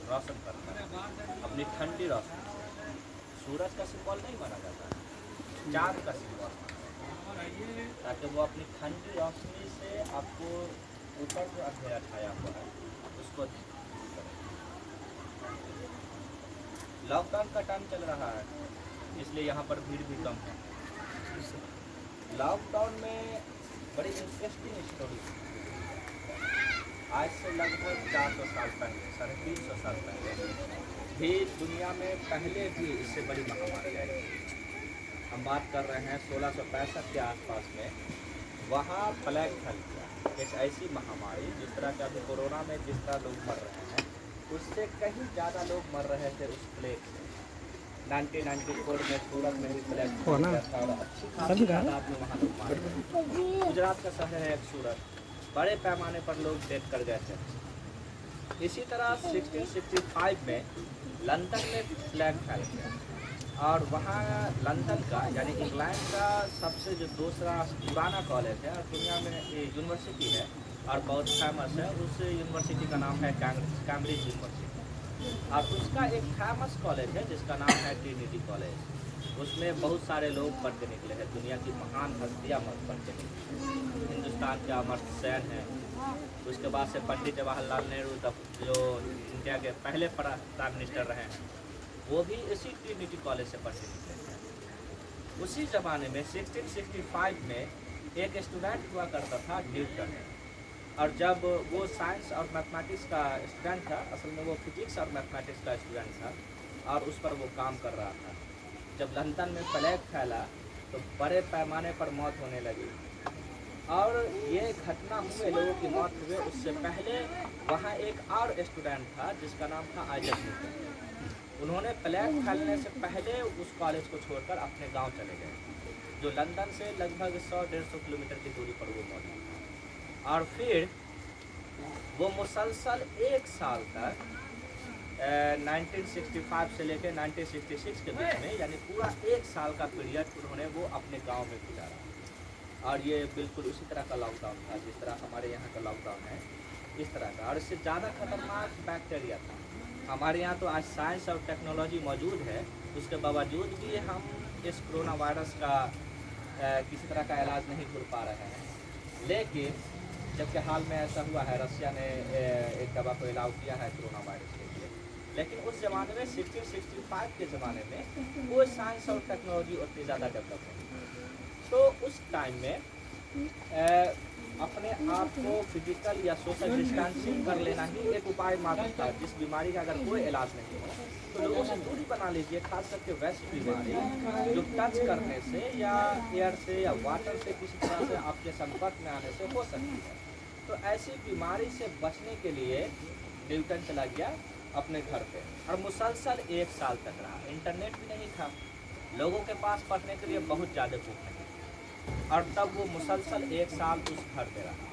रोशन करता है अपनी ठंडी रोशनी से। सूरज का सिंबल नहीं माना जाता, चाँद का सिंबल माना जाता है, ताकि वो अपनी ठंडी रोशनी से आपको ऊपर जो अंधेरा छाया हुआ है उसको लॉकडाउन का टाइम चल रहा है, इसलिए यहाँ पर भीड़ भी कम है। लॉकडाउन में बड़ी इंटरेस्टिंग स्टोरी, आज से लगभग 400 साल पहले, 350 साल पहले भी दुनिया में पहले भी इससे बड़ी महामारी आई। हम बात कर रहे हैं 1665 के आसपास में, वहाँ प्लेग फैल गया, एक ऐसी महामारी जिस तरह के अभी कोरोना में जिस तरह लोग मर रहे हैं उससे कहीं ज़्यादा लोग मर रहे थे उस प्लेग से। 1994 में सूरत में भी प्लेग था और अच्छी खासी तादाद में वहाँ लोग मारे गए। गुजरात का शहर है एक सूरत, बड़े पैमाने पर लोग डेथ कर गए थे। इसी तरह 1665 में लंदन में प्लेग फैल गया और वहाँ लंदन का यानी इंग्लैंड का सबसे जो दूसरा पुराना कॉलेज है और दुनिया में यूनिवर्सिटी है और बहुत फेमस है, उस यूनिवर्सिटी का नाम है कैम्ब्रिज यूनिवर्सिटी। और उसका एक फेमस कॉलेज है जिसका नाम है ट्रिनिटी कॉलेज। उसमें बहुत सारे लोग पढ़ के निकले हैं, दुनिया की महान हस्तियाँ पढ़ के निकले। हिंदुस्तान के अमर्त्य सेन हैं, उसके बाद से पंडित जवाहरलाल नेहरू जो इंडिया के पहले प्राइम मिनिस्टर रहे हैं, वो भी इसी ट्रिनिटी कॉलेज से पढ़ के निकले थे। उसी ज़माने में 1665 में एक स्टूडेंट हुआ करता था न्यूटन, और जब वो साइंस और मैथमेटिक्स का स्टूडेंट था, असल में वो फिजिक्स और मैथमेटिक्स का स्टूडेंट था और उस पर वो काम कर रहा था। जब लंदन में प्लेग फैला तो बड़े पैमाने पर मौत होने लगी और ये घटना हुए, लोगों की मौत हुए उससे पहले वहाँ एक और स्टूडेंट था जिसका नाम था आइजैक न्यूटन। उन्होंने प्लेग फैलने से पहले उस कॉलेज को छोड़कर अपने गाँव चले गए, जो लंदन से लगभग 100-150 किलोमीटर की दूरी पर वो मौजूद था। और फिर वो मुसलसल एक साल तक 1965 से लेकर 1966 के बीच में, यानी पूरा एक साल का पीरियड उन्होंने वो अपने गांव में गुजारा। और ये बिल्कुल उसी तरह का लॉकडाउन था जिस तरह हमारे यहाँ का लॉकडाउन है, इस तरह का। और इससे ज़्यादा खतरनाक बैक्टीरिया था। हमारे यहाँ तो आज साइंस और टेक्नोलॉजी मौजूद है, उसके बावजूद भी हम इस कोरोना वायरस का किसी तरह का इलाज नहीं ढूंढ पा रहे हैं। लेकिन जबकि हाल में ऐसा हुआ है, रसिया ने एक दवा को अलाउ किया है कोरोना वायरस के लिए, लेकिन उस ज़माने में 1665 के ज़माने में वो साइंस और टेक्नोलॉजी उतनी ज़्यादा डेवलप नहीं। तो उस टाइम में अपने आप को फिजिकल या सोशल डिस्टेंसिंग कर लेना ही एक उपाय मात्र था। जिस बीमारी का अगर कोई इलाज नहीं हो तो लोगों से दूरी बना लीजिए, खास करके वैसी बीमारी जो टच करने से या एयर से या वाटर से किसी तरह से आपके संपर्क में आने से हो सकती है। तो ऐसी बीमारी से बचने के लिए न्यूटन चला गया अपने घर पे और मुसलसल एक साल तक रहा। इंटरनेट भी नहीं था, लोगों के पास पढ़ने के लिए बहुत ज़्यादा बुक नहीं, और तब वो मुसलसल एक साल उस घर में रहा।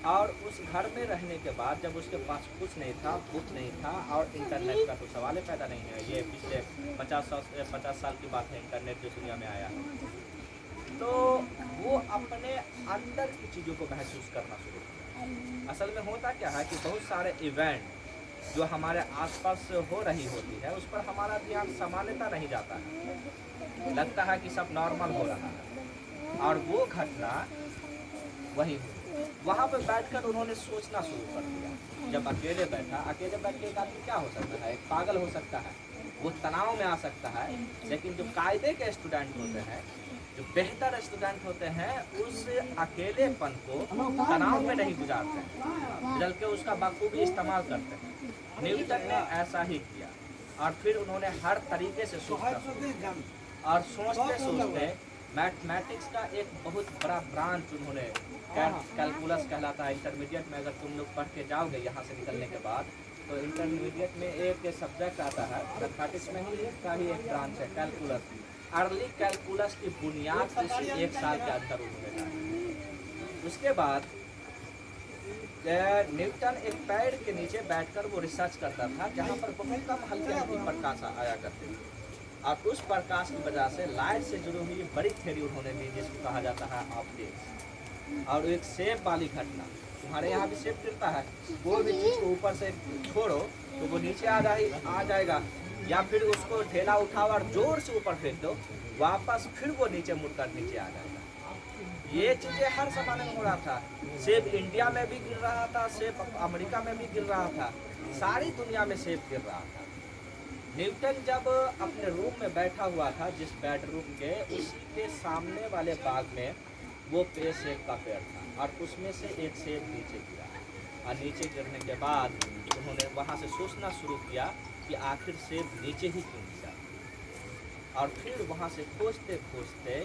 और उस घर में रहने के बाद जब उसके पास कुछ नहीं था, बुक नहीं था और इंटरनेट का तो सवाल पैदा नहीं है, ये पिछले 50 साल की बात है इंटरनेट जो दुनिया में आया है, तो वो अपने अंदर की चीज़ों को महसूस करना शुरू किया। असल में होता क्या है कि बहुत सारे इवेंट जो हमारे आसपास हो रही होती है उस पर हमारा ध्यान सामान्यता नहीं जाता है, लगता है कि सब नॉर्मल हो रहा है, और वो घटना वही हुई। वहाँ पर बैठकर उन्होंने सोचना शुरू कर दिया। जब अकेले बैठा, अकेले बैठ के एक आदमी क्या हो सकता है, एक पागल हो सकता है, वो तनाव में आ सकता है। लेकिन जो कायदे के स्टूडेंट होते हैं, जो बेहतर स्टूडेंट होते हैं, उस अकेलेपन को तनाव में नहीं गुजारते हैं, बल्कि उसका बखूबी इस्तेमाल करते हैं। न्यूटन ने ऐसा ही किया और फिर उन्होंने हर तरीके से सोचना शुरू किया और सोचते सोचते मैथमेटिक्स का एक बहुत बड़ा ब्रांच उन्होंने, कैलकुलस कहलाता है। इंटरमीडिएट में अगर तुम लोग पढ़ के जाओगे यहाँ से निकलने के बाद, तो इंटरमीडिएट में एक सब्जेक्ट आता है मैथमेटिक्स में ही का ही एक ब्रांच है कैलकुलस। अर्ली कैलकुलस की बुनियाद उस एक साल के अंदर उन्होंने डाली। उसके बाद न्यूटन एक पेड़ के नीचे बैठकर वो रिसर्च करता था जहाँ पर बहुत कम हल्की प्रकाश आया करते थे, और उस प्रकाश की वजह से लाइट से जुड़ी हुई बड़ी थ्योरी उन्होंने ली जिसको कहा जाता है ऑप्टिक्स। और एक सेब वाली घटना, तुम्हारे यहाँ भी सेब गिरता है, कोई भी चीज़ को ऊपर से छोड़ो तो वो नीचे आ जाएगा, या फिर उसको ठेला उठाओ और जोर से ऊपर फेंक दो, वापस फिर वो नीचे मुड़कर नीचे आ जाएगा। ये चीज़ें हर ज़माने में हो रहा था। सेब इंडिया में भी गिर रहा था, सेब अमेरिका में भी गिर रहा था, सारी दुनिया में सेब गिर रहा था। न्यूटन जब अपने रूम में बैठा हुआ था, जिस बेडरूम के उसी के सामने वाले बाग में वो सेब का पेड़ था, और उसमें से एक सेब नीचे गिरा, और नीचे गिरने के बाद उन्होंने वहाँ से सोचना शुरू किया कि आखिर सेब नीचे ही क्यों गिरा, और फिर वहाँ से खोजते खोजते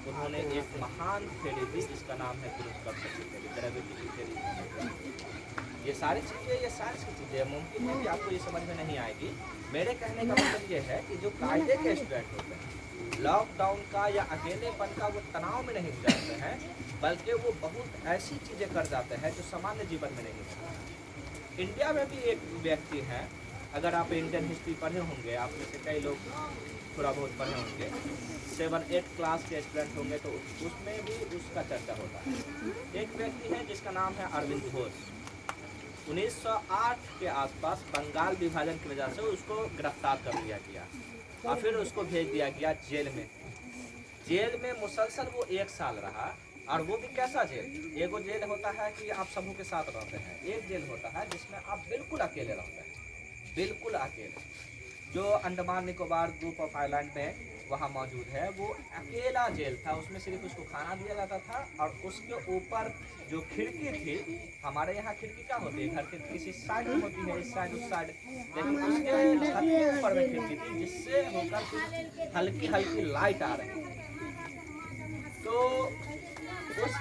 उन्होंने एक महान थ्योरी दी जिसका नाम है गुरुत्वाकर्षण थ्योरी, ग्रेविटी की थ्योरी। ये सारी चीज़ें, ये साइंस की चीज़ें मुमकिन है कि आपको ये समझ में नहीं आएगी। मेरे कहने का मतलब ये है कि जो कायदे के स्टूडेंट होते हैं, लॉकडाउन का या अकेलेपन का वो तनाव में नहीं गुजारते हैं, बल्कि वो बहुत ऐसी चीज़ें कर जाते हैं जो सामान्य जीवन में नहीं होती। इंडिया में भी एक व्यक्ति हैं, अगर आप इंडियन हिस्ट्री पढ़े होंगे, आप में से कई लोग थोड़ा बहुत पढ़े होंगे, 7-8 क्लास के स्टूडेंट होंगे, तो उसमें भी उसका चर्चा होता है। एक व्यक्ति है जिसका नाम है अरविंद घोष। 1908 के आसपास बंगाल विभाजन की वजह से उसको गिरफ्तार कर लिया गया और फिर उसको भेज दिया गया जेल में। जेल में मुसलसल वो 1 साल रहा, और वो भी कैसा जेल? एगो जेल होता है कि आप समूह के साथ रहते हैं, एक जेल होता है जिसमें आप बिल्कुल अकेले रहते हैं, बिल्कुल अकेले। जो Andaman Nicobar group of island में वहाँ मौजूद है, वो अकेला जेल था। उसमें सिर्फ उसको खाना दिया जाता था, और उसके ऊपर जो खिड़की थी, हमारे यहाँ खिड़की क्या होती है, घर के किसी साइड में होती है, इस साइड उस साइड, लेकिन उसके छत के ऊपर में खिड़की थी जिससे होकर हल्की हल्की लाइट आ रही थी। तो उस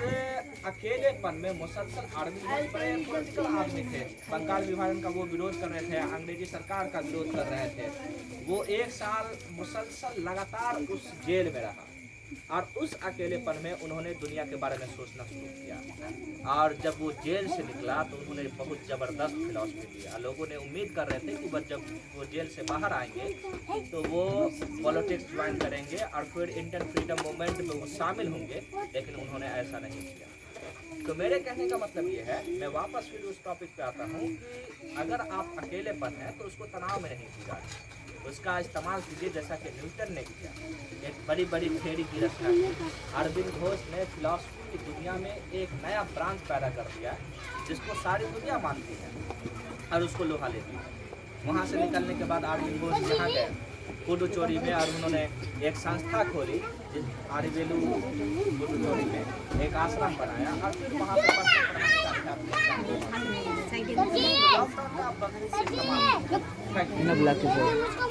अकेलेपन में मुसलसल आर्मी बड़े पॉलिटिकल आदमी थे, बंगाल विभाजन का वो विरोध कर रहे थे, अंग्रेजी सरकार का विरोध कर रहे थे। वो 1 साल मुसलसल लगातार उस जेल में रहा, और उस अकेलेपन में उन्होंने दुनिया के बारे में सोचना शुरू किया। और जब वो जेल से निकला तो उन्होंने बहुत ज़बरदस्त फिलॉसफी दिया। लोगों ने उम्मीद कर रहे थे कि बस जब वो जेल से बाहर आएंगे तो वो पॉलिटिक्स ज्वाइन करेंगे और फिर इंडियन फ्रीडम मूवमेंट में वो शामिल होंगे, लेकिन उन्होंने ऐसा नहीं किया। तो मेरे कहने का मतलब ये है, मैं वापस फिर उस टॉपिक पे आता हूँ कि अगर आप अकेलेपन है तो उसको तनाव में नहीं गुजारें, उसका इस्तेमाल कीजिए जैसा कि न्यूटन ने किया। एक बड़ी बड़ी थ्योरी की रचना की। अरविंद घोष ने फिलॉसफी की दुनिया में एक नया ब्रांच पैदा कर दिया जिसको सारी दुनिया मानती है, और उसको लोहा लेती है। वहाँ से निकलने के बाद अरविंद घोष यहाँ गए पुडुचेरी में, और उन्होंने एक संस्था खोली जिस आरिवेलू पुडुचेरी में एक आश्रम बनाया, और फिर वहाँ पे लॉकडाउन का